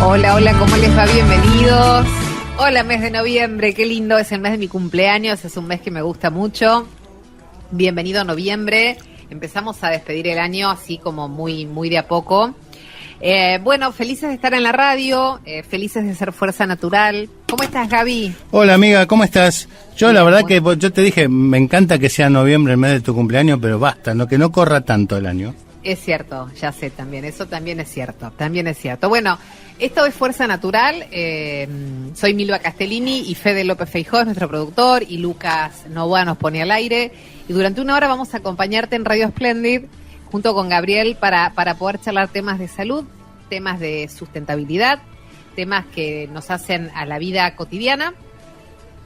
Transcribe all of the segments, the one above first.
Hola, hola, ¿cómo les va? Bienvenidos. Hola, mes de noviembre, qué lindo, es el mes de mi cumpleaños, es un mes que me gusta mucho. Bienvenido a noviembre, empezamos a despedir el año así como muy de a poco. Bueno, felices de estar en la radio, felices de ser Fuerza Natural. ¿Cómo estás, Gaby? Hola, amiga, ¿cómo estás? Yo Bien, la verdad que yo te dije, me encanta que sea noviembre el mes de tu cumpleaños, pero basta, no que no corra tanto el año. Es cierto, ya sé también, eso también es cierto. Bueno, esto es Fuerza Natural, soy Milva Castellini y Fede López Feijó es nuestro productor y Lucas Novoa nos pone al aire. Y durante una hora vamos a acompañarte en Radio Splendid junto con Gabriel para poder charlar temas de salud, temas de sustentabilidad, temas que nos hacen a la vida cotidiana.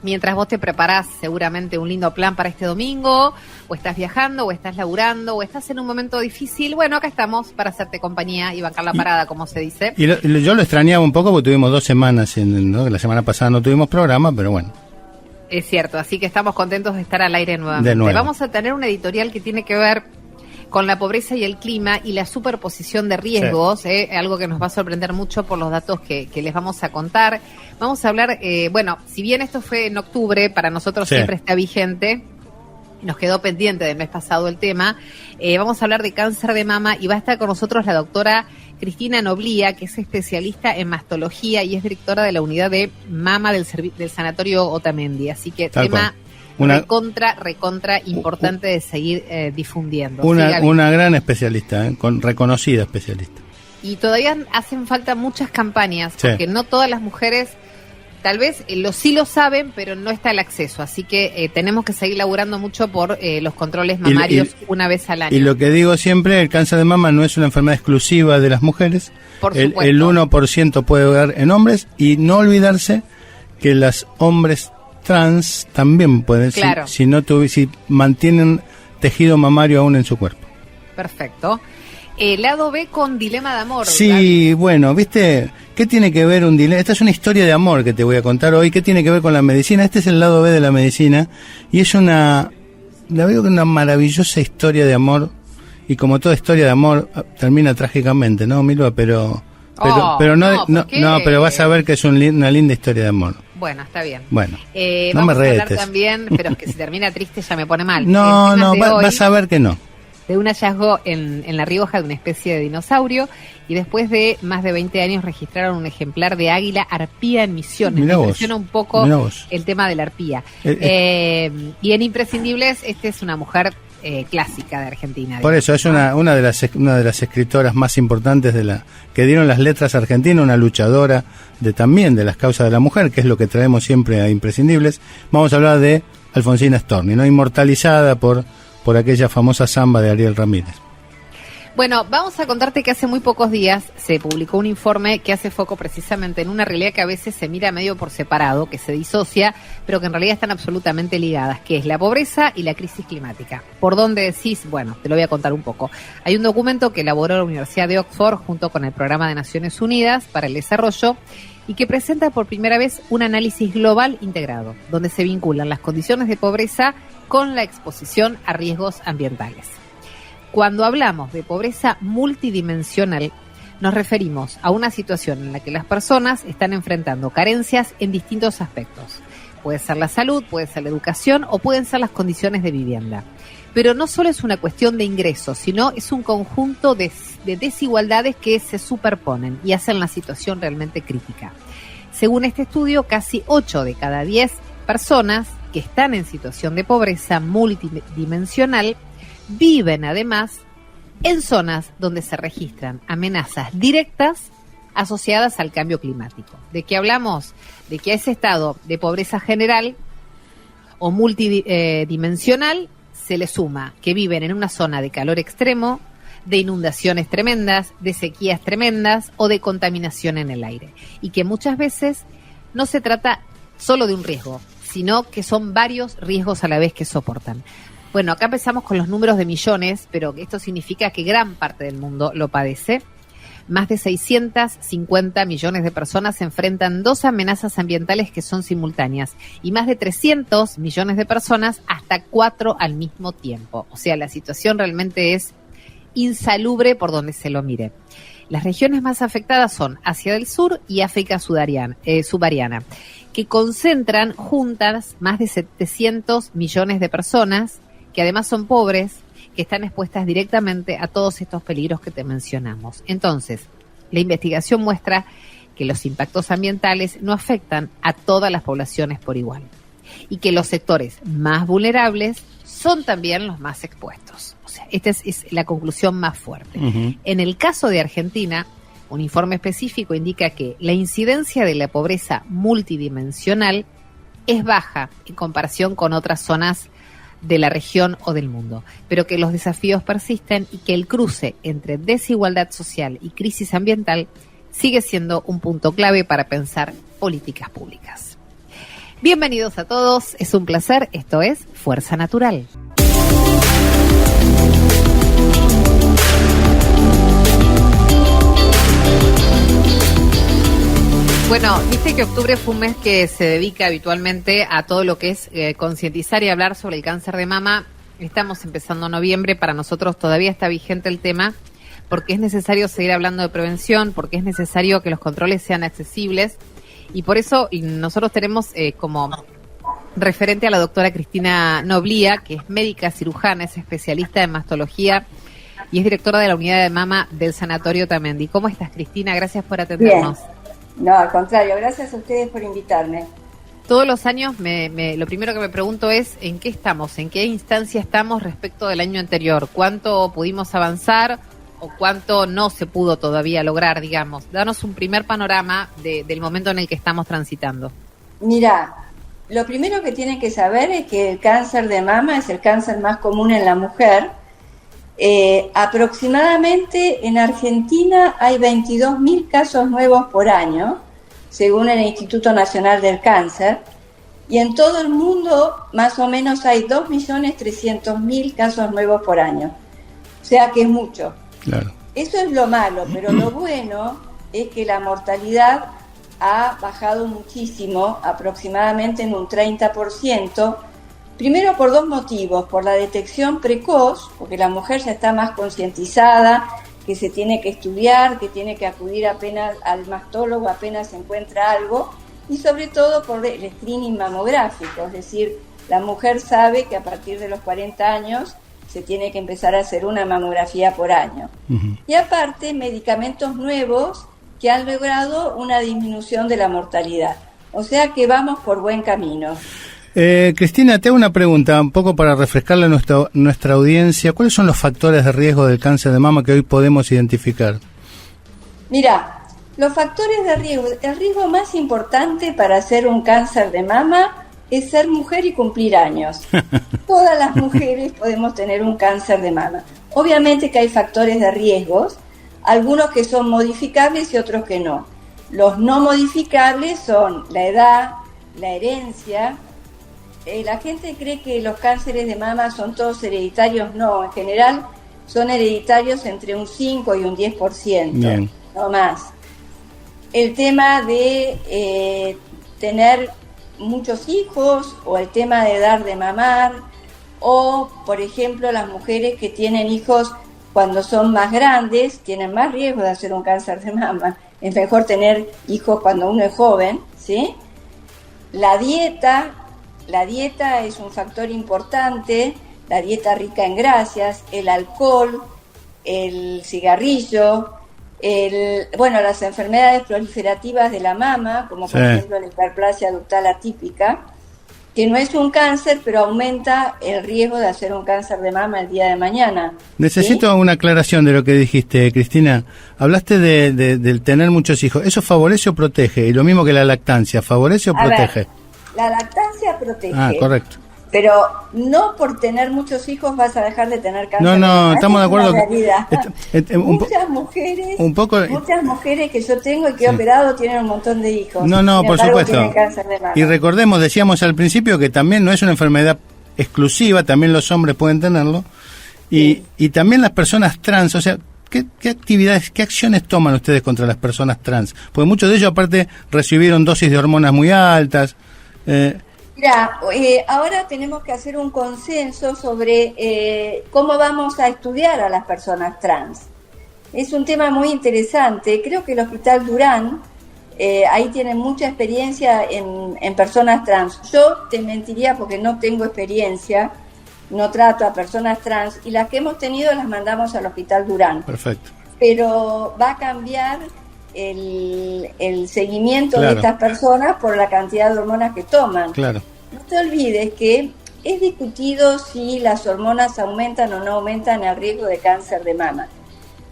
Mientras vos te preparás seguramente un lindo plan para este domingo, o estás viajando, o estás laburando, o estás en un momento difícil, bueno, acá estamos para hacerte compañía y bancar la parada, como se dice. Y yo lo extrañaba un poco porque tuvimos 2 semanas, ¿no? La semana pasada no tuvimos programa, pero bueno. Es cierto, así que estamos contentos de estar al aire nuevamente. Vamos a tener un editorial que tiene que ver con la pobreza y el clima y la superposición de riesgos, sí. Algo que nos va a sorprender mucho por los datos que les vamos a contar. Vamos a hablar, bueno, si bien esto fue en octubre, para nosotros siempre está vigente, nos quedó pendiente del mes pasado el tema, vamos a hablar de cáncer de mama y va a estar con nosotros la doctora Cristina Noblía, que es especialista en mastología y es directora de la unidad de mama del Sanatorio Otamendi, así que Tal tema... Una recontra importante de seguir difundiendo. Una gran especialista, reconocida especialista. Y todavía hacen falta muchas campañas, porque no todas las mujeres, tal vez sí lo saben, pero no está el acceso. Así que tenemos que seguir laburando mucho por los controles mamarios una vez al año. Y lo que digo siempre, el cáncer de mama no es una enfermedad exclusiva de las mujeres. Por supuesto. El 1% puede dar en hombres y no olvidarse que los hombres trans también pueden, claro. si mantienen tejido mamario aún en su cuerpo. Perfecto. Lado B con dilema de amor. Sí, Gaby. Bueno, ¿viste? ¿Qué tiene que ver un dilema? Esta es una historia de amor que te voy a contar hoy. ¿Qué tiene que ver con la medicina? Este es el lado B de la medicina y es la veo que una maravillosa historia de amor y como toda historia de amor termina trágicamente, ¿no, Milva? Pero vas a ver que es una linda historia de amor. Bueno, está bien. Bueno, no vamos me retes. A hablar también, pero es que si termina triste ya me pone mal. Vas a ver que no. De un hallazgo en La Rioja de una especie de dinosaurio y después de más de 20 años registraron un ejemplar de águila arpía en Misiones. Me impresiona un poco el tema de la arpía. Y en Imprescindibles, es una mujer clásica de Argentina. Por eso es una de las escritoras más importantes que dieron las letras argentinas, una luchadora también de las causas de la mujer, que es lo que traemos siempre a Imprescindibles. Vamos a hablar de Alfonsina Storni, ¿no? Inmortalizada por aquella famosa samba de Ariel Ramírez. Bueno, vamos a contarte que hace muy pocos días se publicó un informe que hace foco precisamente en una realidad que a veces se mira medio por separado, que se disocia, pero que en realidad están absolutamente ligadas, que es la pobreza y la crisis climática. ¿Por dónde decís? Bueno, te lo voy a contar un poco. Hay un documento que elaboró la Universidad de Oxford junto con el Programa de Naciones Unidas para el Desarrollo y que presenta por primera vez un análisis global integrado, donde se vinculan las condiciones de pobreza con la exposición a riesgos ambientales. Cuando hablamos de pobreza multidimensional, nos referimos a una situación en la que las personas están enfrentando carencias en distintos aspectos. Puede ser la salud, puede ser la educación o pueden ser las condiciones de vivienda. Pero no solo es una cuestión de ingresos, sino es un conjunto de desigualdades que se superponen y hacen la situación realmente crítica. Según este estudio, casi 8 de cada 10 personas que están en situación de pobreza multidimensional viven además en zonas donde se registran amenazas directas asociadas al cambio climático. ¿De qué hablamos? De que a ese estado de pobreza general o multidimensional se le suma que viven en una zona de calor extremo, de inundaciones tremendas, de sequías tremendas o de contaminación en el aire. Y que muchas veces no se trata solo de un riesgo, sino que son varios riesgos a la vez que soportan. Bueno, acá empezamos con los números de millones, pero esto significa que gran parte del mundo lo padece. Más de 650 millones de personas se enfrentan 2 amenazas ambientales que son simultáneas y más de 300 millones de personas hasta 4 al mismo tiempo. O sea, la situación realmente es insalubre por donde se lo mire. Las regiones más afectadas son Asia del Sur y África subsahariana, que concentran juntas más de 700 millones de personas, que además son pobres, que están expuestas directamente a todos estos peligros que te mencionamos. Entonces, la investigación muestra que los impactos ambientales no afectan a todas las poblaciones por igual y que los sectores más vulnerables son también los más expuestos. O sea, esta es la conclusión más fuerte. Uh-huh. En el caso de Argentina, un informe específico indica que la incidencia de la pobreza multidimensional es baja en comparación con otras zonas de la región o del mundo, pero que los desafíos persisten y que el cruce entre desigualdad social y crisis ambiental sigue siendo un punto clave para pensar políticas públicas. Bienvenidos a todos, es un placer, esto es Fuerza Natural. Bueno, viste que octubre fue un mes que se dedica habitualmente a todo lo que es concientizar y hablar sobre el cáncer de mama. Estamos empezando noviembre, para nosotros todavía está vigente el tema, porque es necesario seguir hablando de prevención, porque es necesario que los controles sean accesibles, y por eso nosotros tenemos como referente a la doctora Cristina Noblía, que es médica cirujana, es especialista en mastología y es directora de la unidad de mama del Sanatorio Tamendi. ¿Cómo estás, Cristina? Gracias por atendernos. Bien. No, al contrario, gracias a ustedes por invitarme. Todos los años lo primero que me pregunto es ¿en qué estamos? ¿En qué instancia estamos respecto del año anterior? ¿Cuánto pudimos avanzar o cuánto no se pudo todavía lograr, digamos? Danos un primer panorama del momento en el que estamos transitando. Mira, lo primero que tienen que saber es que el cáncer de mama es el cáncer más común en la mujer. Aproximadamente en Argentina hay 22.000 casos nuevos por año, según el Instituto Nacional del Cáncer, y en todo el mundo más o menos hay 2.300.000 casos nuevos por año. O sea que es mucho. Claro. Eso es lo malo, pero lo bueno es que la mortalidad ha bajado muchísimo, aproximadamente en un 30%, primero por dos motivos: por la detección precoz, porque la mujer ya está más concientizada, que se tiene que estudiar, que tiene que acudir apenas al mastólogo apenas se encuentra algo, y sobre todo por el screening mamográfico, es decir, la mujer sabe que a partir de los 40 años se tiene que empezar a hacer una mamografía por año. Uh-huh. Y aparte, medicamentos nuevos que han logrado una disminución de la mortalidad. O sea que vamos por buen camino. Cristina, te hago una pregunta, un poco para refrescarle a nuestra audiencia. ¿Cuáles son los factores de riesgo del cáncer de mama que hoy podemos identificar? Mira, los factores de riesgo, el riesgo más importante para hacer un cáncer de mama es ser mujer y cumplir años. Todas las mujeres podemos tener un cáncer de mama. Obviamente que hay factores de riesgos, algunos que son modificables y otros que no. Los no modificables son la edad, la herencia. La gente cree que los cánceres de mama son todos hereditarios. No, en general son hereditarios entre un 5 y un 10%. Bien. No más. El tema de tener muchos hijos, o el tema de dar de mamar, o por ejemplo las mujeres que tienen hijos cuando son más grandes tienen más riesgo de hacer un cáncer de mama. Es mejor tener hijos cuando uno es joven, ¿sí? La dieta es un factor importante, la dieta rica en grasas, el alcohol, el cigarrillo, las enfermedades proliferativas de la mama, como por ejemplo la hiperplasia ductal atípica, que no es un cáncer, pero aumenta el riesgo de hacer un cáncer de mama el día de mañana. Necesito una aclaración de lo que dijiste, Cristina. Hablaste del tener muchos hijos. ¿Eso favorece o protege? Y lo mismo que la lactancia, ¿favorece o protege? La lactancia protege. Ah, correcto. Pero no por tener muchos hijos vas a dejar de tener cáncer. No, estamos de acuerdo. Muchas mujeres que yo tengo y que he operado tienen un montón de hijos. No, por supuesto. Tienen cáncer de mama. Y recordemos, decíamos al principio que también no es una enfermedad exclusiva, también los hombres pueden tenerlo. Y también las personas trans, o sea, ¿qué actividades, qué acciones toman ustedes contra las personas trans? Porque muchos de ellos aparte recibieron dosis de hormonas muy altas. Mira, ahora tenemos que hacer un consenso sobre cómo vamos a estudiar a las personas trans. Es un tema muy interesante. Creo que el Hospital Durán, ahí tienen mucha experiencia en personas trans. Yo te mentiría porque no tengo experiencia, no trato a personas trans, y las que hemos tenido las mandamos al Hospital Durán. Perfecto. Pero va a cambiar el seguimiento claro. de estas personas por la cantidad de hormonas que toman. Claro. No te olvides que es discutido si las hormonas aumentan o no aumentan el riesgo de cáncer de mama.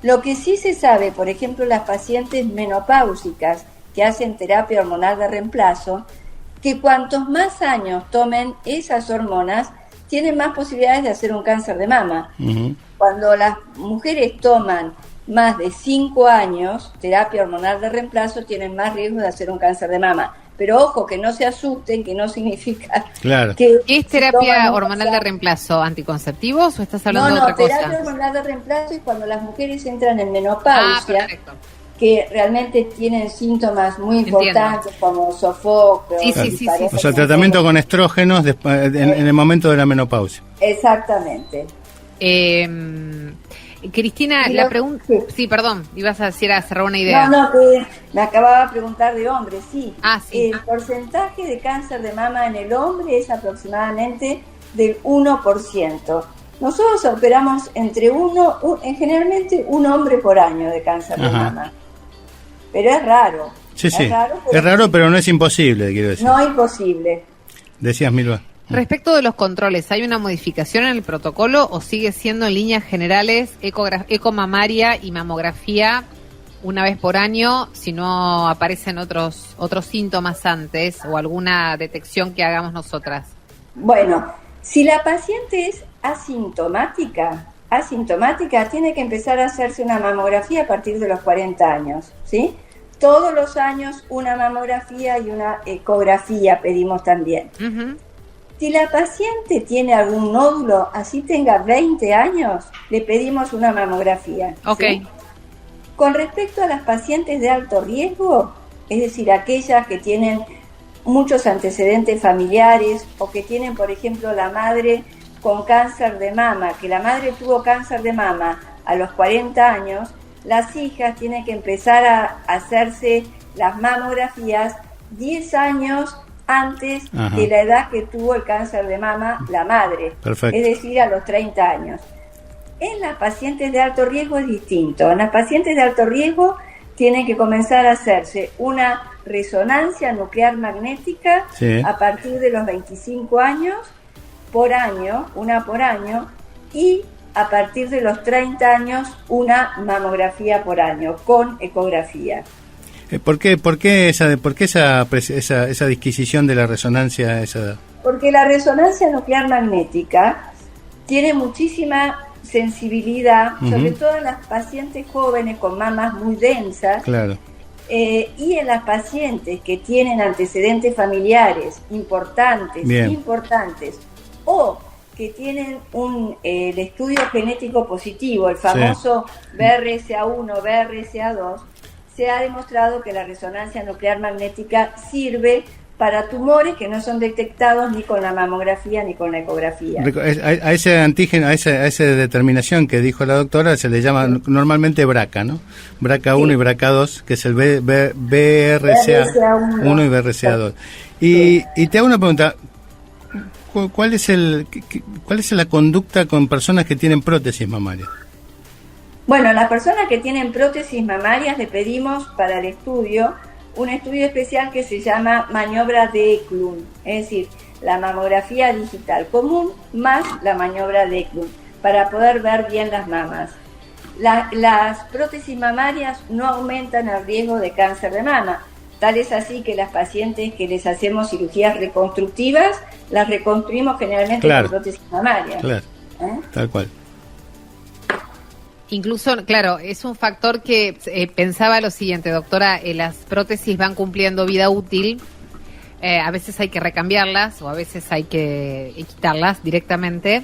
Lo que sí se sabe, por ejemplo, las pacientes menopáusicas que hacen terapia hormonal de reemplazo, que cuantos más años tomen esas hormonas, tienen más posibilidades de hacer un cáncer de mama. Uh-huh. Cuando las mujeres toman más de 5 años terapia hormonal de reemplazo, tienen más riesgo de hacer un cáncer de mama. Pero ojo, que no se asusten, que no significa claro. que... ¿Es terapia hormonal de reemplazo anticonceptivos o estás hablando de otra cosa? No, terapia hormonal de reemplazo es cuando las mujeres entran en menopausia, que realmente tienen síntomas muy importantes, como sofoco. Sí. O sea, tratamiento con estrógenos en el momento de la menopausia. Exactamente. Cristina, la pregunta... Sí, perdón, ibas a decir, a cerrar una idea. No, que me acababa de preguntar de hombres, sí. Sí. El porcentaje de cáncer de mama en el hombre es aproximadamente del 1%. Nosotros operamos generalmente un hombre por año de cáncer de mama. Pero es raro. Sí. Es raro, pero no es imposible, quiero decir. No imposible. Decías, Milva. Respecto de los controles, ¿hay una modificación en el protocolo o sigue siendo en líneas generales eco mamaria y mamografía una vez por año si no aparecen otros síntomas antes o alguna detección que hagamos nosotras? Bueno, si la paciente es asintomática, tiene que empezar a hacerse una mamografía a partir de los 40 años, ¿sí? Todos los años una mamografía y una ecografía pedimos también. Uh-huh. Si la paciente tiene algún nódulo, así tenga 20 años, le pedimos una mamografía. Okay. ¿Sí? Con respecto a las pacientes de alto riesgo, es decir, aquellas que tienen muchos antecedentes familiares o que tienen, por ejemplo, la madre con cáncer de mama, que la madre tuvo cáncer de mama a los 40 años, las hijas tienen que empezar a hacerse las mamografías 10 años antes de la edad que tuvo el cáncer de mama la madre. Perfecto. Es decir, a los 30 años. En las pacientes de alto riesgo es distinto. En las pacientes de alto riesgo tienen que comenzar a hacerse una resonancia nuclear magnética a partir de los 25 años, una por año, y a partir de los 30 años una mamografía por año con ecografía. ¿Por qué esa disquisición de la resonancia a esa edad? Porque la resonancia nuclear magnética tiene muchísima sensibilidad, sobre todo en las pacientes jóvenes con mamas muy densas. Claro. Y en las pacientes que tienen antecedentes familiares importantes, o que tienen el estudio genético positivo, el famoso BRCA1, BRCA2, se ha demostrado que la resonancia nuclear magnética sirve para tumores que no son detectados ni con la mamografía ni con la ecografía. A ese antígeno, a esa determinación que dijo la doctora, se le llama normalmente BRCA, ¿no? BRCA1 y BRCA2, que es el BRCA1 y BRCA2. Y te hago una pregunta, ¿cuál es la conducta con personas que tienen prótesis mamarias? Bueno, las personas que tienen prótesis mamarias le pedimos para el estudio un estudio especial que se llama maniobra de Eklund, es decir, la mamografía digital común más la maniobra de Eklund, para poder ver bien las mamas. Las prótesis mamarias no aumentan el riesgo de cáncer de mama, tal es así que las pacientes que les hacemos cirugías reconstructivas, las reconstruimos generalmente con prótesis mamarias. Claro, tal cual. Incluso, claro, es un factor que pensaba lo siguiente, doctora, las prótesis van cumpliendo vida útil, a veces hay que recambiarlas o a veces hay que quitarlas directamente,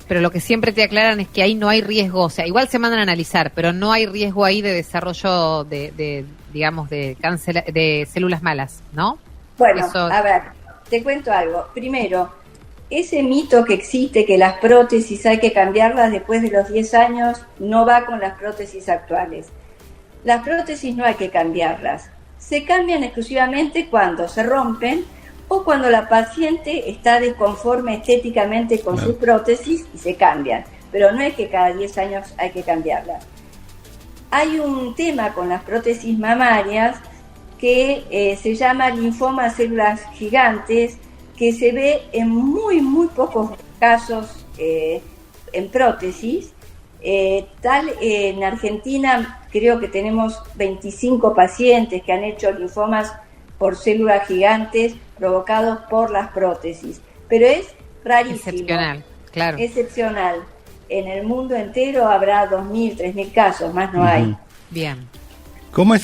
pero lo que siempre te aclaran es que ahí no hay riesgo, o sea, igual se mandan a analizar, pero no hay riesgo ahí de desarrollo de cáncer, de células malas, ¿no? Bueno, a ver, te cuento algo. Primero, ese mito que existe, que las prótesis hay que cambiarlas después de los 10 años, no va con las prótesis actuales. Las prótesis no hay que cambiarlas. Se cambian exclusivamente cuando se rompen o cuando la paciente está desconforme estéticamente con sus prótesis y se cambian. Pero no es que cada 10 años hay que cambiarlas. Hay un tema con las prótesis mamarias que se llama linfoma células gigantes, que se ve en muy pocos casos en prótesis. En Argentina creo que tenemos 25 pacientes que han hecho linfomas por células gigantes provocados por las prótesis, pero es rarísimo. Excepcional, claro. Excepcional. En el mundo entero habrá 2.000, 3.000 casos, más no hay. Bien. ¿Cómo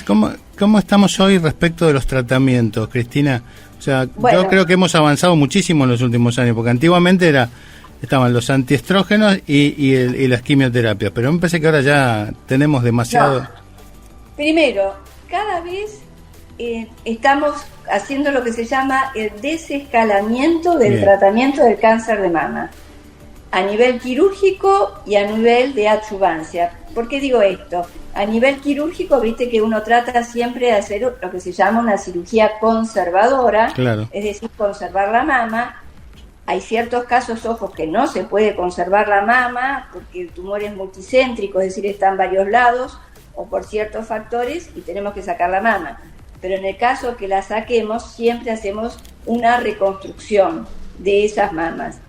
estamos hoy respecto de los tratamientos, Cristina? O sea, bueno, yo creo que hemos avanzado muchísimo en los últimos años, porque antiguamente estaban los antiestrógenos y las quimioterapias, pero me parece que ahora ya tenemos demasiado. No. Primero, cada vez estamos haciendo lo que se llama el desescalamiento del tratamiento del cáncer de mama, a nivel quirúrgico y a nivel de adyuvancia. ¿Por qué digo esto? A nivel quirúrgico, viste que uno trata siempre de hacer lo que se llama una cirugía conservadora, claro, es decir, conservar la mama. Hay ciertos casos, ojos, que no se puede conservar la mama porque el tumor es multicéntrico, es decir, está en varios lados o por ciertos factores y tenemos que sacar la mama. Pero en el caso que la saquemos, siempre hacemos una reconstrucción de esas mamas.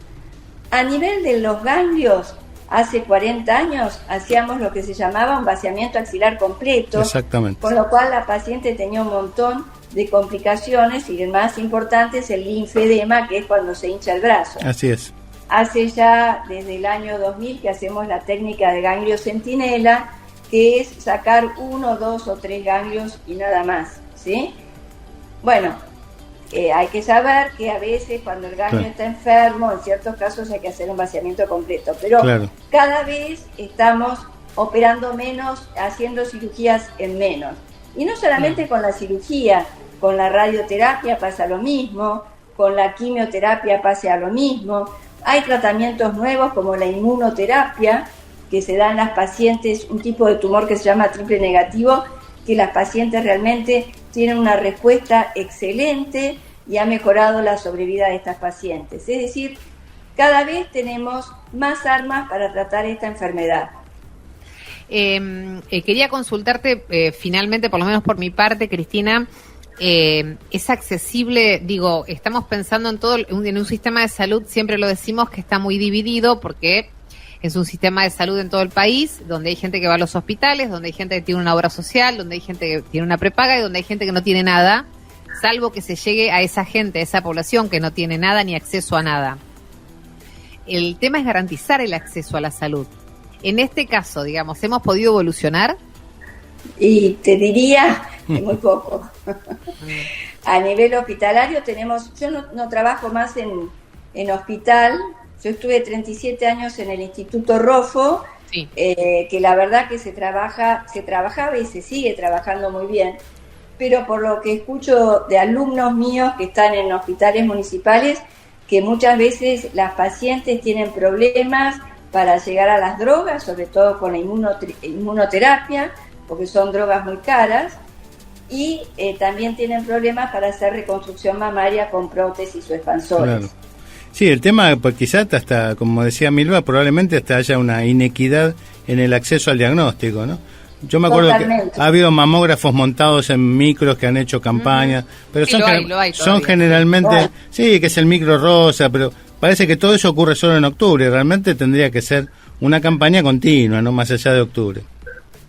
A nivel de los ganglios, hace 40 años hacíamos lo que se llamaba un vaciamiento axilar completo, exactamente, con lo cual la paciente tenía un montón de complicaciones y el más importante es el linfedema, que es cuando se hincha el brazo. Así es. Hace ya desde el año 2000 que hacemos la técnica de ganglio centinela, que es sacar 1, 2 o 3 ganglios y nada más, ¿sí? Bueno, hay que saber que a veces cuando el ganglio está enfermo, en ciertos casos hay que hacer un vaciamiento completo, pero cada vez estamos operando menos, haciendo cirugías en menos. Y no solamente con la cirugía, con la radioterapia pasa lo mismo, con la quimioterapia pasa lo mismo. Hay tratamientos nuevos como la inmunoterapia, que se da en las pacientes, un tipo de tumor que se llama triple negativo, que las pacientes realmente tienen una respuesta excelente y ha mejorado la sobrevida de estas pacientes. Es decir, cada vez tenemos más armas para tratar esta enfermedad. Quería consultarte finalmente, por lo menos por mi parte, Cristina, es accesible, digo, estamos pensando en un sistema de salud, siempre lo decimos que está muy dividido porque es un sistema de salud en todo el país, donde hay gente que va a los hospitales, donde hay gente que tiene una obra social, donde hay gente que tiene una prepaga y donde hay gente que no tiene nada, salvo que se llegue a esa gente, a esa población que no tiene nada ni acceso a nada. El tema es garantizar el acceso a la salud. En este caso, digamos, ¿hemos podido evolucionar? Y te diría que muy poco. A nivel hospitalario tenemos, yo no trabajo más en hospital, yo estuve 37 años en el Instituto Rofo, sí, que la verdad que se trabajaba y se sigue trabajando muy bien, pero por lo que escucho de alumnos míos que están en hospitales municipales, que muchas veces las pacientes tienen problemas para llegar a las drogas, sobre todo con la inmunoterapia, porque son drogas muy caras, y también tienen problemas para hacer reconstrucción mamaria con prótesis o expansores. Claro. Sí, el tema, pues quizás hasta, como decía Milva, probablemente hasta haya una inequidad en el acceso al diagnóstico, ¿no? Yo me acuerdo que ha habido mamógrafos montados en micros que han hecho campañas, pero sí, son generalmente, sí, que es el micro rosa, pero parece que todo eso ocurre solo en octubre. Realmente tendría que ser una campaña continua, no más allá de octubre.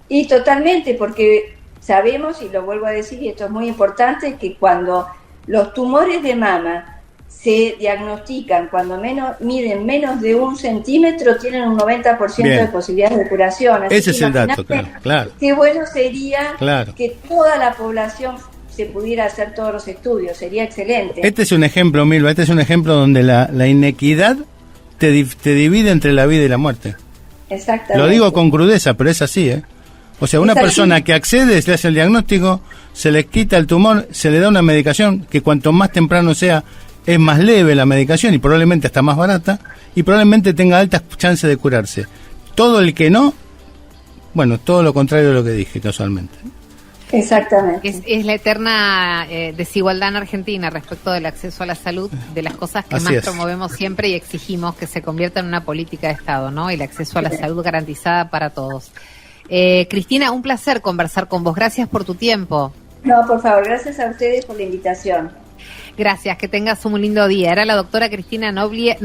Y totalmente, porque sabemos, y lo vuelvo a decir, y esto es muy importante, que cuando los tumores de mama se diagnostican, cuando miden menos de 1 centímetro, tienen un 90% de posibilidades de curación. Así ese es el dato, claro. Qué bueno sería que toda la población se pudiera hacer todos los estudios, sería excelente. Este es un ejemplo, Milva, este es un ejemplo donde la inequidad te divide entre la vida y la muerte. Exactamente. Lo digo con crudeza, pero es así, ¿eh? O sea, una persona que accede, se le hace el diagnóstico, se le quita el tumor, se le da una medicación que cuanto más temprano sea es más leve la medicación y probablemente hasta más barata, y probablemente tenga altas chances de curarse. Todo el que no, bueno, todo lo contrario de lo que dije casualmente. Exactamente. Es la eterna desigualdad en Argentina respecto del acceso a la salud, de las cosas que Así más es. promovemos siempre y exigimos que se convierta en una política de Estado, ¿no? El acceso a la salud garantizada para todos. Cristina, un placer conversar con vos. Gracias por tu tiempo. No, por favor, gracias a ustedes por la invitación. Gracias, que tengas un lindo día. Era la doctora Cristina Noblía,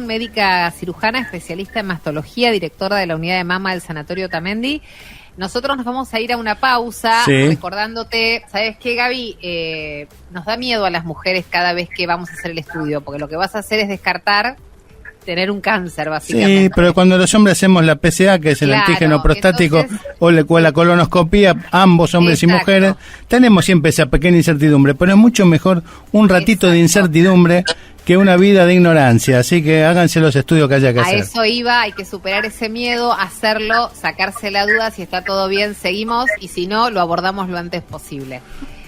médica cirujana, especialista en mastología, directora de la unidad de mama del Sanatorio Otamendi. Nosotros nos vamos a ir a una pausa, sí, recordándote, ¿sabes qué, Gaby? Nos da miedo a las mujeres cada vez que vamos a hacer el estudio, porque lo que vas a hacer es descartar tener un cáncer, básicamente. Sí, pero cuando los hombres hacemos la PSA, que es el antígeno prostático, entonces, o la colonoscopía, ambos hombres exacto, y mujeres, tenemos siempre esa pequeña incertidumbre, pero es mucho mejor un ratito de incertidumbre que una vida de ignorancia, así que háganse los estudios que haya que hacer. A eso iba, hay que superar ese miedo, hacerlo, sacarse la duda, si está todo bien, seguimos, y si no, lo abordamos lo antes posible.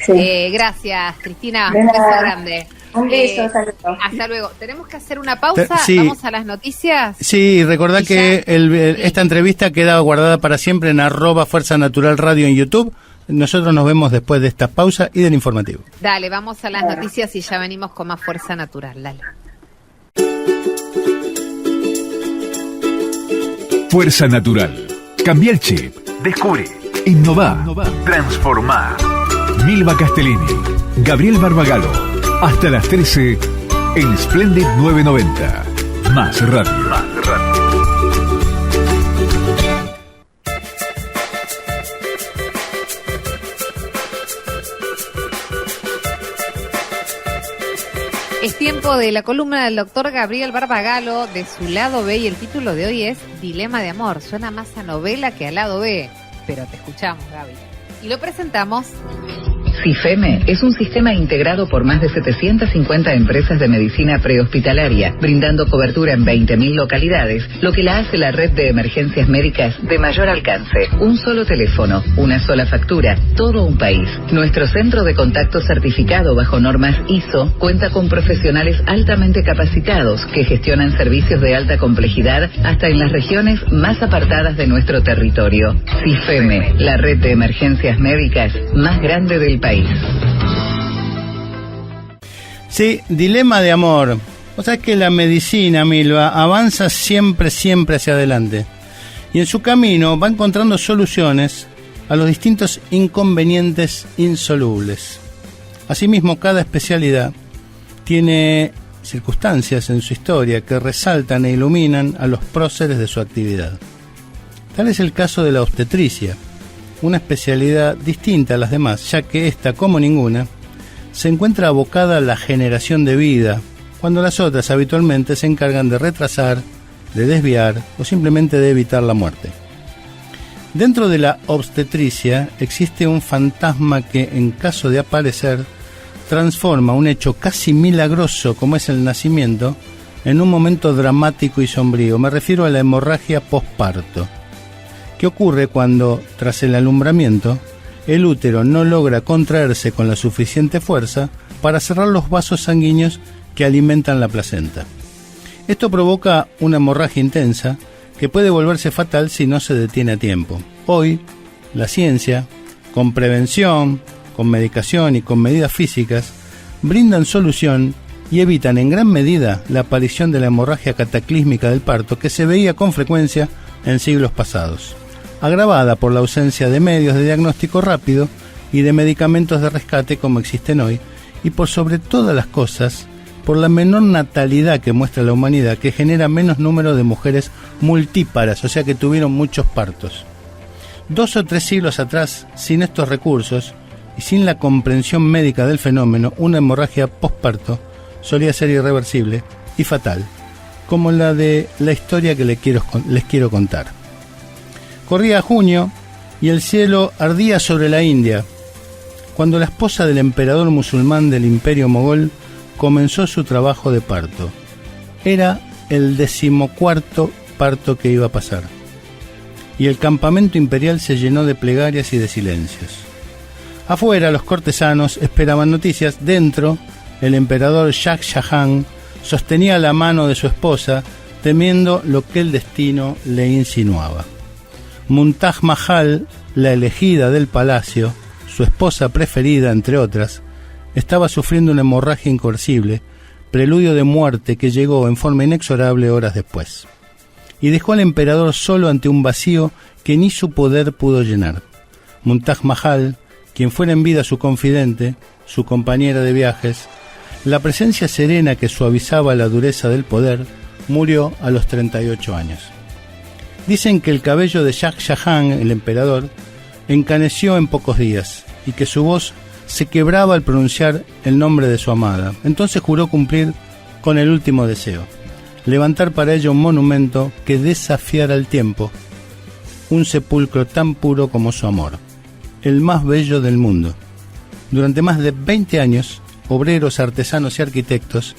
Sí. Gracias, Cristina, un beso grande. Un beso, hasta luego. Hasta luego. Tenemos que hacer una pausa, Sí. Vamos a las noticias. Sí, recordá Y que ya. esta entrevista queda guardada para siempre en @Fuerza Natural Radio en YouTube. Nosotros nos vemos después de esta pausa y del informativo. Dale, vamos a las noticias y ya venimos con más Fuerza Natural. Dale. Fuerza Natural. Cambia el chip. Descubre. Innova. Transforma. Milva Castellini. Gabriel Barbagalo. Hasta las 13 en Splendid 990. Más radio. Más radio. Es tiempo de la columna del doctor Gabriel Barbagalo de su lado B, y el título de hoy es Dilema de amor. Suena más a novela que al lado B, pero te escuchamos, Gaby. Y lo presentamos. CIFEME es un sistema integrado por más de 750 empresas de medicina prehospitalaria, brindando cobertura en 20.000 localidades, lo que la hace la red de emergencias médicas de mayor alcance. Un solo teléfono, una sola factura, todo un país. Nuestro centro de contacto certificado bajo normas ISO cuenta con profesionales altamente capacitados que gestionan servicios de alta complejidad hasta en las regiones más apartadas de nuestro territorio. CIFEME, la red de emergencias médicas más grande del país. Sí, dilema de amor. O sea que la medicina, Milva, avanza siempre hacia adelante. Y en su camino va encontrando soluciones a los distintos inconvenientes insolubles. Asimismo, cada especialidad tiene circunstancias en su historia que resaltan e iluminan a los próceres de su actividad. Tal es el caso de la obstetricia, una especialidad distinta a las demás, ya que esta, como ninguna, se encuentra abocada a la generación de vida, cuando las otras habitualmente se encargan de retrasar, de desviar o simplemente de evitar la muerte. Dentro de la obstetricia existe un fantasma que, en caso de aparecer, transforma un hecho casi milagroso como es el nacimiento en un momento dramático y sombrío. Me refiero a la hemorragia posparto. ¿Qué ocurre cuando, tras el alumbramiento, el útero no logra contraerse con la suficiente fuerza para cerrar los vasos sanguíneos que alimentan la placenta? Esto provoca una hemorragia intensa que puede volverse fatal si no se detiene a tiempo. Hoy, la ciencia, con prevención, con medicación y con medidas físicas, brindan solución y evitan en gran medida la aparición de la hemorragia cataclísmica del parto que se veía con frecuencia en siglos pasados, agravada por la ausencia de medios de diagnóstico rápido y de medicamentos de rescate como existen hoy, y por sobre todas las cosas, por la menor natalidad que muestra la humanidad, que genera menos número de mujeres multíparas, o sea que tuvieron muchos partos. 2 o 3 siglos atrás, sin estos recursos y sin la comprensión médica del fenómeno, una hemorragia posparto solía ser irreversible y fatal, como la de la historia que les quiero contar. Corría junio y el cielo ardía sobre la India, cuando la esposa del emperador musulmán del Imperio Mogol comenzó su trabajo de parto. Era el 14º parto que iba a pasar, y el campamento imperial se llenó de plegarias y de silencios. Afuera los cortesanos esperaban noticias, dentro el emperador Shah Jahan sostenía la mano de su esposa, temiendo lo que el destino le insinuaba. Mumtaz Mahal, la elegida del palacio, su esposa preferida entre otras, estaba sufriendo una hemorragia incoercible, preludio de muerte que llegó en forma inexorable horas después, y dejó al emperador solo ante un vacío que ni su poder pudo llenar. Mumtaz Mahal, quien fuera en vida su confidente, su compañera de viajes, la presencia serena que suavizaba la dureza del poder, murió a los 38 años. Dicen que el cabello de Shah Jahan, el emperador, encaneció en pocos días y que su voz se quebraba al pronunciar el nombre de su amada. Entonces juró cumplir con el último deseo, levantar para ella un monumento que desafiara el tiempo, un sepulcro tan puro como su amor, el más bello del mundo. Durante más de 20 años, obreros, artesanos y arquitectos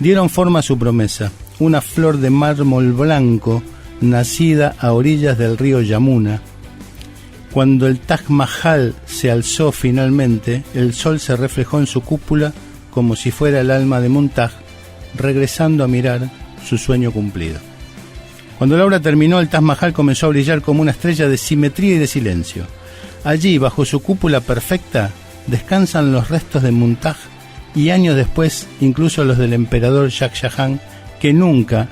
dieron forma a su promesa, una flor de mármol blanco nacida a orillas del río Yamuna. Cuando el Taj Mahal se alzó finalmente, el sol se reflejó en su cúpula como si fuera el alma de Mumtaz, regresando a mirar su sueño cumplido. Cuando la obra terminó, el Taj Mahal comenzó a brillar como una estrella de simetría y de silencio. Allí, bajo su cúpula perfecta, descansan los restos de Mumtaz y años después, incluso los del emperador Shah Jahan, que nunca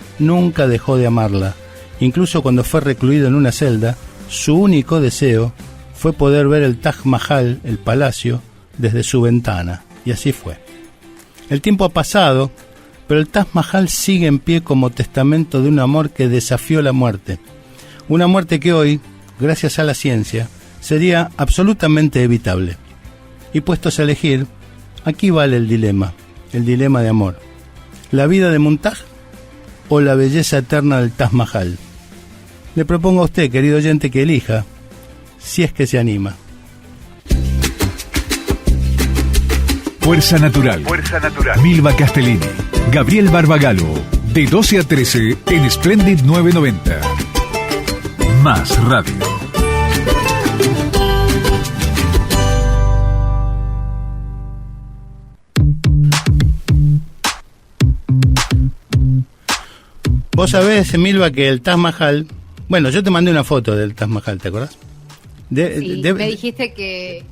dejó de amarla. Incluso cuando fue recluido en una celda, su único deseo fue poder ver el Taj Mahal, el palacio, desde su ventana. Y así fue. El tiempo ha pasado, pero el Taj Mahal sigue en pie como testamento de un amor que desafió la muerte. Una muerte que hoy, gracias a la ciencia, sería absolutamente evitable. Y puestos a elegir, aquí vale el dilema de amor. ¿La vida de Mumtaz o la belleza eterna del Taj Mahal? Le propongo a usted, querido oyente, que elija, si es que se anima. Fuerza Natural. Milva Castellini. Gabriel Barbagalo. De 12 a 13 en Splendid 990. Más radio. Vos sabés, Milva, que el Taj Mahal... Bueno, yo te mandé una foto del Taj Mahal, ¿te acordás? Sí, me dijiste que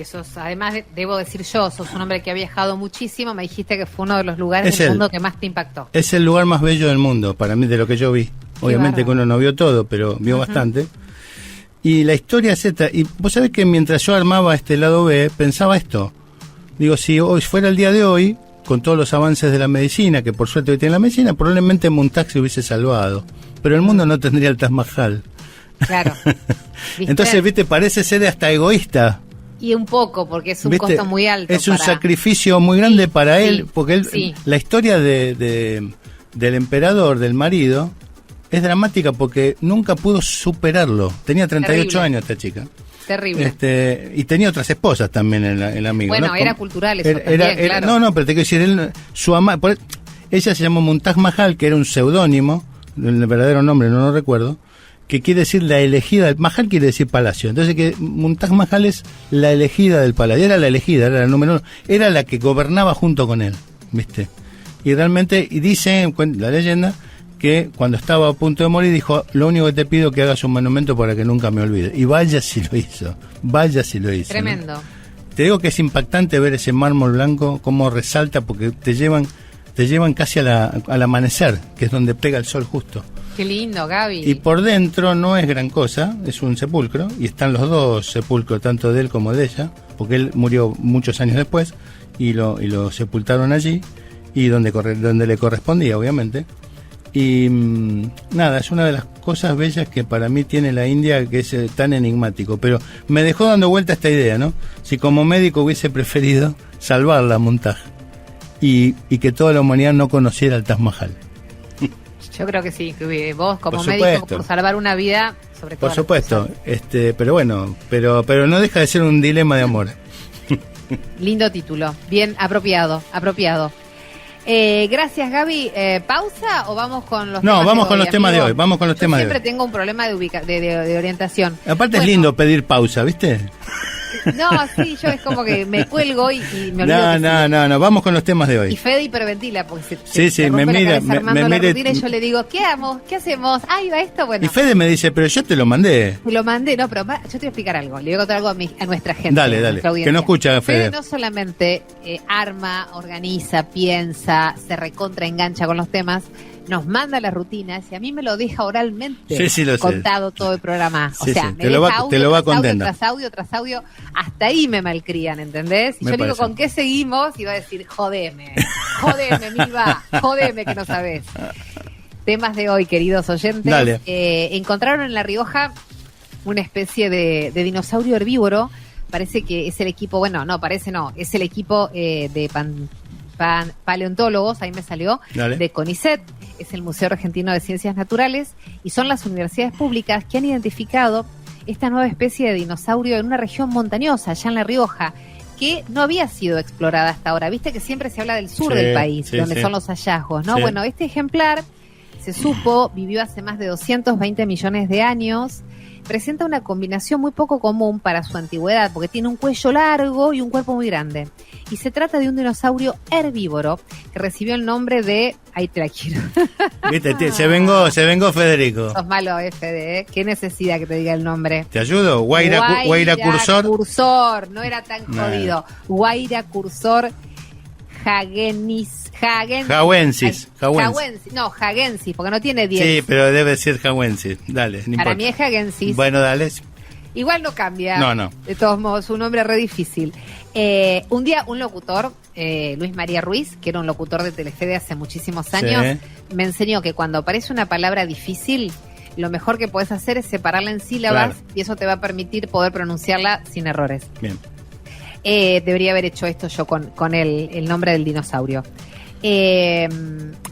sos, además debo decir yo, sos un hombre que ha viajado muchísimo, me dijiste que fue uno de los lugares del mundo que más te impactó. Es el lugar más bello del mundo, para mí, de lo que yo vi. Obviamente que uno no vio todo, pero vio bastante. Y la historia es esta. Y vos sabés que mientras yo armaba este lado B, pensaba esto. Digo, si hoy fuera el día de hoy, con todos los avances de la medicina, que por suerte hoy tiene la medicina, probablemente Mumtaz se hubiese salvado. Pero el mundo no tendría el Taj Mahal. Claro. Entonces, viste, parece ser hasta egoísta. Y un poco, porque es un costo muy alto. Es un sacrificio muy grande para él, porque él, la historia del emperador, del marido, es dramática porque nunca pudo superarlo. Tenía 38 años esta chica. Terrible. Y tenía otras esposas también el amigo. Bueno, ¿no? era cultural eso también, claro. No, pero te quiero decir, ella se llamó Mumtaz Mahal, que era un seudónimo, el verdadero nombre no lo recuerdo, que quiere decir la elegida. Mahal quiere decir palacio. Entonces, que Mumtaz Mahal es la elegida del palacio. Era la elegida, era la número uno, era la que gobernaba junto con él, ¿viste? Y realmente, y dice la leyenda, que cuando estaba a punto de morir dijo: lo único que te pido es que hagas un monumento para que nunca me olvide. Y vaya si lo hizo, Tremendo. ¿no? Te digo que es impactante ver ese mármol blanco, cómo resalta, porque te llevan casi al amanecer, que es donde pega el sol justo. Qué lindo, Gaby. Y por dentro no es gran cosa, es un sepulcro, y están los dos sepulcros, tanto de él como de ella, porque él murió muchos años después, y lo sepultaron allí, y donde le correspondía, obviamente. Y nada, es una de las cosas bellas que para mí tiene la India, que es tan enigmático. Pero me dejó dando vuelta esta idea, ¿no? Si como médico hubiese preferido salvarla a Mumtaz y que toda la humanidad no conociera el Taj Mahal. Yo creo que sí, que vos como médico, por salvar una vida, sobre todo. Por supuesto, pero bueno, pero no deja de ser un dilema de amor. Lindo título, bien apropiado. Gracias, Gaby. ¿Pausa o vamos con los temas de hoy? No, vamos con los temas de hoy. Vamos con los temas de hoy. Siempre tengo un problema de orientación. Aparte es lindo pedir pausa, ¿viste? No, sí, yo es como que me cuelgo y me olvido. No, vamos con los temas de Y hoy. Fede hiperventila porque Sí, me mira, armando la mira, rutina y yo le digo, ¿qué hacemos? Ahí va esto, bueno. Y Fede me dice, pero yo te lo mandé. Te lo mandé, no, pero yo te voy a explicar algo. Le voy a contar algo a nuestra gente. Dale, que no escucha, Fede. No solamente arma, organiza, piensa, se recontra engancha con los temas, nos manda las rutinas y a mí me lo deja oralmente sí, lo contado sé. todo el programa. Sí, o sea, sí, me deja audio, te lo va tras contando. audio, tras audio, hasta ahí me malcrían, ¿entendés? Y Me yo le digo, parece. ¿con qué seguimos? Y va a decir, jodeme, Milva, jodeme que no sabés. Temas de hoy, queridos oyentes. Dale. Encontraron en La Rioja una especie de dinosaurio herbívoro. Parece que es el equipo, es el equipo de paleontólogos, ahí me salió, Dale. de CONICET, es el Museo Argentino de Ciencias Naturales, y son las universidades públicas que han identificado esta nueva especie de dinosaurio en una región montañosa, allá en La Rioja, que no había sido explorada hasta ahora. Viste que siempre se habla del sur del país, donde son los hallazgos, ¿no? Sí. Bueno, este ejemplar, se supo, vivió hace más de 220 millones de años. Presenta una combinación muy poco común para su antigüedad, porque tiene un cuello largo y un cuerpo muy grande. Y se trata de un dinosaurio herbívoro que recibió el nombre de... Ahí te la quiero. Viste, se vengó Federico. Sos malo, Fede, ¿eh? ¿Qué necesidad que te diga el nombre? ¿Te ayudo? Guaira cursor. Cursor, no era tan jodido. Guaira cursor Hagensis. No, Hagensis, porque no tiene 10. Sí, pero debe ser Hagensis. Dale, no Para importa. mí es Hagensis. Bueno, dale. Igual no cambia. No. De todos modos, un nombre re difícil. Un día, un locutor, Luis María Ruiz, que era un locutor de Telefe de hace muchísimos años, me enseñó que cuando aparece una palabra difícil, lo mejor que podés hacer es separarla en sílabas, Claro. y eso te va a permitir poder pronunciarla sin errores. Bien. Debería haber hecho esto yo con el nombre del dinosaurio.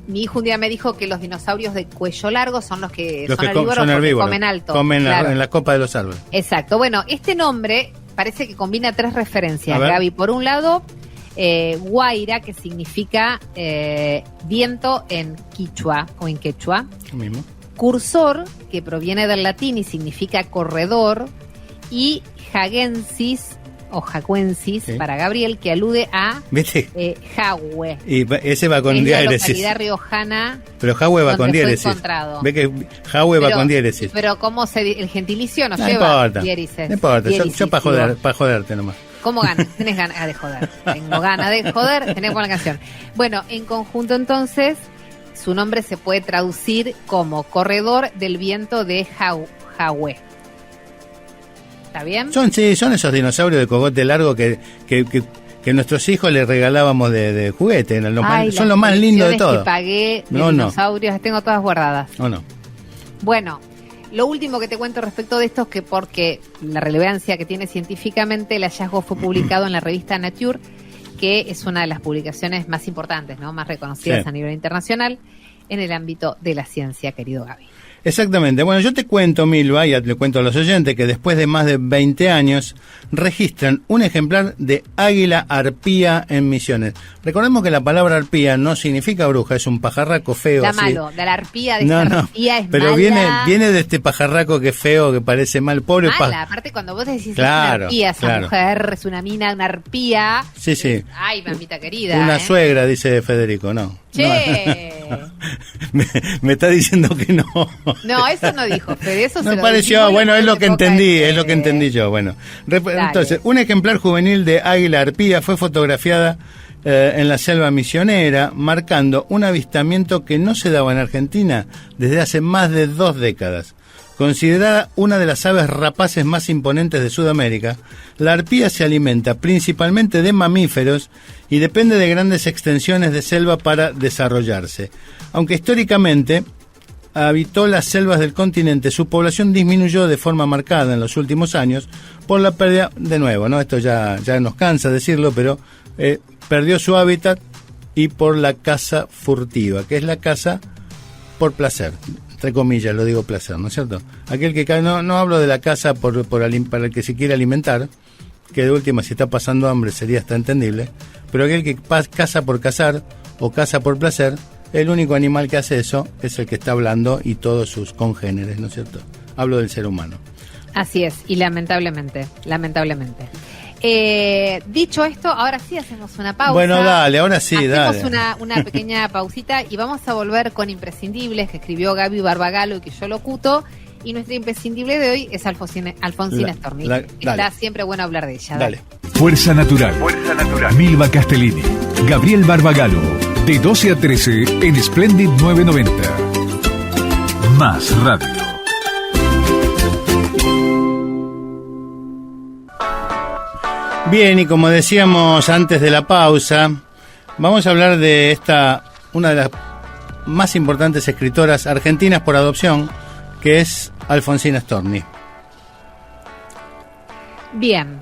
Mi hijo un día me dijo que los dinosaurios de cuello largo son los que son herbívoros porque comen alto. Comen Claro. en la copa de los árboles. Exacto. Bueno, este nombre parece que combina 3 referencias, A ver. Gaby. Por un lado, Guaira, que significa viento en quichua o en quechua. Lo mismo. Cursor, que proviene del latín y significa corredor. Y Hagensis o Jacuensis, Sí. para Gabriel, que alude a ¿Viste? Jahue. Y ese va con Es la diéresis. localidad riojana. Pero Jahue va donde con fue diéresis. encontrado. Ve que Jahue va con diéresis. Pero ¿cómo el gentilicio no No lleva importa. diéresis? No importa. Yo Diéresis, para joderte nomás. ¿Cómo ganas? Tenés ganas de joder. Tengo ganas de joder, tenés que poner la canción. Bueno, en conjunto entonces, su nombre se puede traducir como corredor del viento de Jahue. ¿Está bien? Son esos dinosaurios de cogote largo que nuestros hijos les regalábamos de juguete. Son los más lindos de todos. Que pagué de dinosaurios, las tengo todas guardadas. ¿O no? Bueno, lo último que te cuento respecto de esto es que porque la relevancia que tiene científicamente, el hallazgo fue publicado en la revista Nature, que es una de las publicaciones más importantes, ¿no? Más reconocidas Sí. a nivel internacional en el ámbito de la ciencia, querido Gaby. Exactamente. Bueno, yo te cuento, Milva, y le cuento a los oyentes, que después de más de 20 años registran un ejemplar de águila arpía en Misiones. Recordemos que la palabra arpía no significa bruja, es un pajarraco feo. Da así. malo, de la arpía, de No, esa no, arpía es pero mala. viene de este pajarraco que es feo, que parece mal, pobre Mala, aparte cuando vos decís Claro, es una arpía, esa claro. mujer, es una mina, una arpía. Sí, sí. Ay, mamita querida. Una suegra, dice Federico, no. Che. Me está diciendo que no. No, eso no dijo, Fede, eso se Me lo pareció, dijimos bueno, en es lo la que época entendí, de- es lo que entendí yo. Bueno, Dale. entonces, un ejemplar juvenil de águila arpía fue fotografiada en la selva misionera, marcando un avistamiento que no se daba en Argentina desde hace más de 2 décadas. Considerada una de las aves rapaces más imponentes de Sudamérica, la arpía se alimenta principalmente de mamíferos y depende de grandes extensiones de selva para desarrollarse. Aunque históricamente habitó las selvas del continente, su población disminuyó de forma marcada en los últimos años por la pérdida, de nuevo, ¿no? Esto ya nos cansa decirlo, pero perdió su hábitat y por la caza furtiva, que es la caza por placer, entre comillas, lo digo placer, ¿no es cierto? Aquel que no hablo de la caza para el que se quiere alimentar, que de última si está pasando hambre sería hasta entendible, pero aquel que caza por cazar o caza por placer, el único animal que hace eso es el que está hablando y todos sus congéneres, ¿no es cierto? Hablo del ser humano. Así es, y lamentablemente. Dicho esto, ahora sí hacemos una pausa. Bueno, dale, ahora sí, hacemos dale. una pequeña pausita y vamos a volver con Imprescindibles, que escribió Gaby Barbagalo y que yo locuto. Y nuestra imprescindible de hoy es Alfonsina Storni. Está siempre bueno hablar de ella. Dale. Fuerza Natural. Milva Castellini. Gabriel Barbagalo. De 12 a 13 en Splendid 990. Más Radio. Bien, y como decíamos antes de la pausa, vamos a hablar de una de las más importantes escritoras argentinas por adopción, que es Alfonsina Storni. Bien,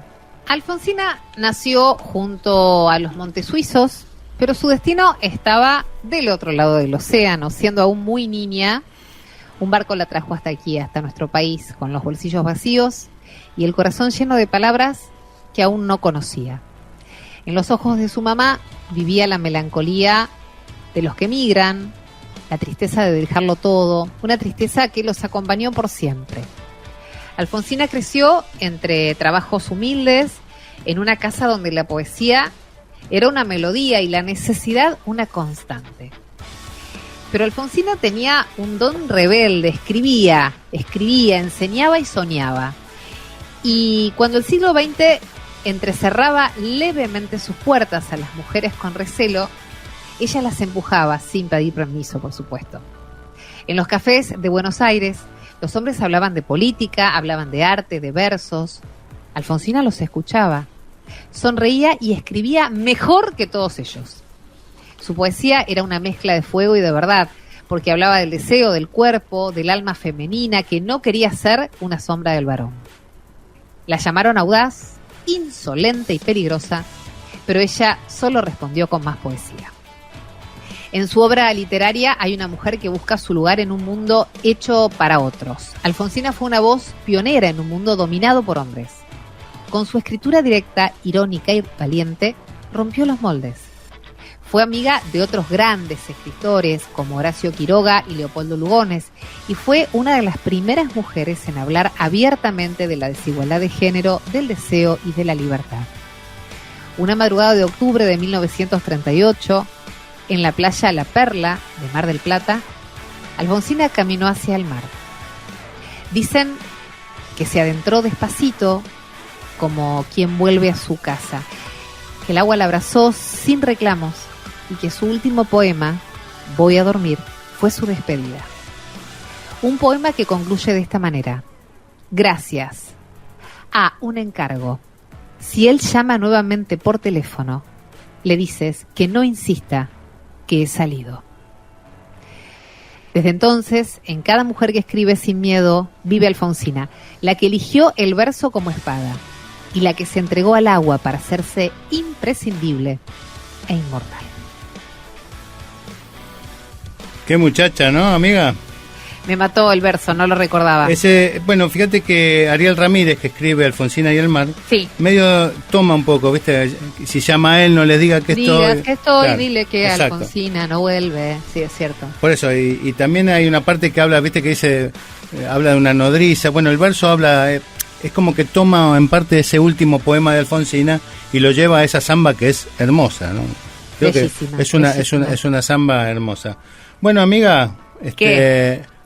Alfonsina nació junto a los Montes Suizos, pero su destino estaba del otro lado del océano. Siendo aún muy niña, un barco la trajo hasta aquí, hasta nuestro país, con los bolsillos vacíos y el corazón lleno de palabras que aún no conocía. En los ojos de su mamá vivía la melancolía de los que emigran, la tristeza de dejarlo todo, una tristeza que los acompañó por siempre. Alfonsina creció entre trabajos humildes, en una casa donde la poesía era una melodía y la necesidad una constante. Pero Alfonsina tenía un don rebelde, escribía, enseñaba y soñaba. Y cuando el siglo XX entrecerraba levemente sus puertas a las mujeres con recelo, ella las empujaba sin pedir permiso, por supuesto. En los cafés de Buenos Aires, los hombres hablaban de política, hablaban de arte, de versos. Alfonsina los escuchaba, sonreía y escribía mejor que todos ellos. Su poesía era una mezcla de fuego y de verdad, porque hablaba del deseo, del cuerpo, del alma femenina que no quería ser una sombra del varón. La llamaron audaz, insolente y peligrosa, pero ella solo respondió con más poesía. En su obra literaria hay una mujer que busca su lugar en un mundo hecho para otros. Alfonsina fue una voz pionera en un mundo dominado por hombres. Con su escritura directa, irónica y valiente, rompió los moldes. Fue amiga de otros grandes escritores como Horacio Quiroga y Leopoldo Lugones, y fue una de las primeras mujeres en hablar abiertamente de la desigualdad de género, del deseo y de la libertad. Una madrugada de octubre de 1938, en la playa La Perla de Mar del Plata, Alfonsina caminó hacia el mar. Dicen que se adentró despacito, como quien vuelve a su casa, que el agua la abrazó sin reclamos y que su último poema, Voy a dormir, fue su despedida. Un poema que concluye de esta manera: gracias. Un encargo. Si él llama nuevamente por teléfono, le dices que no insista, que he salido. Desde entonces, en cada mujer que escribe sin miedo, vive Alfonsina, la que eligió el verso como espada y la que se entregó al agua para hacerse imprescindible e inmortal. Qué muchacha, ¿no, amiga? Me mató el verso, no lo recordaba. Bueno, fíjate que Ariel Ramírez, que escribe Alfonsina y el mar, sí, medio toma un poco, ¿viste? Si llama a él, no le diga que estoy. Claro, dile que exacto. Alfonsina no vuelve. Sí, es cierto. Por eso, y también hay una parte que habla, ¿viste? Que dice, habla de una nodriza. Bueno, el verso habla, es como que toma en parte ese último poema de Alfonsina y lo lleva a esa samba que es hermosa, ¿no? Creo bellísima, que es una samba hermosa. Bueno, amiga,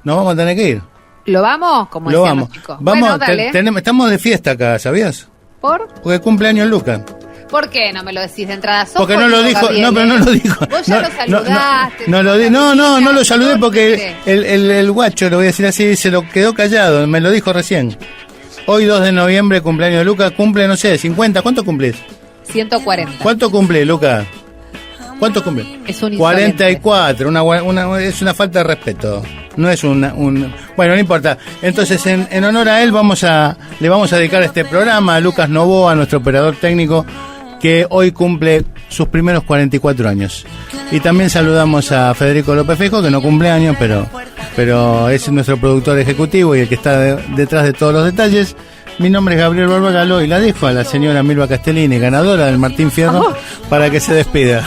nos vamos a tener que ir. ¿Lo vamos? Como decían los chicos. Vamos, bueno, estamos de fiesta acá, ¿sabías? ¿Por? Porque cumpleaños Lucas. ¿Por qué no me lo decís de entrada? Porque no lo dijo, Gabriel, no, pero no lo dijo. Vos ya lo saludaste. No lo saludé porque el guacho, lo voy a decir así, se lo quedó callado, me lo dijo recién. Hoy 2 de noviembre, cumpleaños de Lucas, cumple, no sé, 50, ¿cuánto cumplís? 140. ¿Cuánto cumple, Lucas? ¿Cuánto cumple? Es un 44, es una falta de respeto. No es bueno, no importa. Entonces, en honor a él, le vamos a dedicar este programa a Lucas Novoa, nuestro operador técnico, que hoy cumple sus primeros 44 años. Y también saludamos a Federico López Feijó, que no cumple años, pero es nuestro productor ejecutivo y el que está detrás de todos los detalles. Mi nombre es Gabriel Barbagalo y la dejo a la señora Milva Castellini, ganadora del Martín Fierro, para que se despida.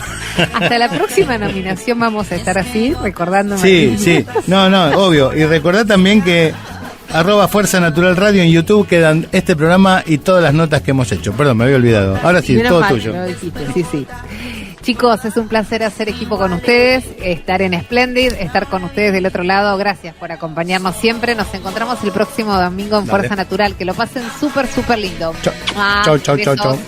Hasta la próxima nominación vamos a estar así, recordando. Sí, no, obvio. Y recordá también que @Fuerza Natural Radio en YouTube quedan este programa y todas las notas que hemos hecho. Perdón, me había olvidado. Ahora sí, Menos todo mal, tuyo. lo dijiste, sí. Chicos, es un placer hacer equipo con ustedes, estar en Splendid, estar con ustedes del otro lado. Gracias por acompañarnos siempre. Nos encontramos el próximo domingo en Dale. Fuerza Natural. Que lo pasen súper, súper lindo. Chau, chau, chau, chau.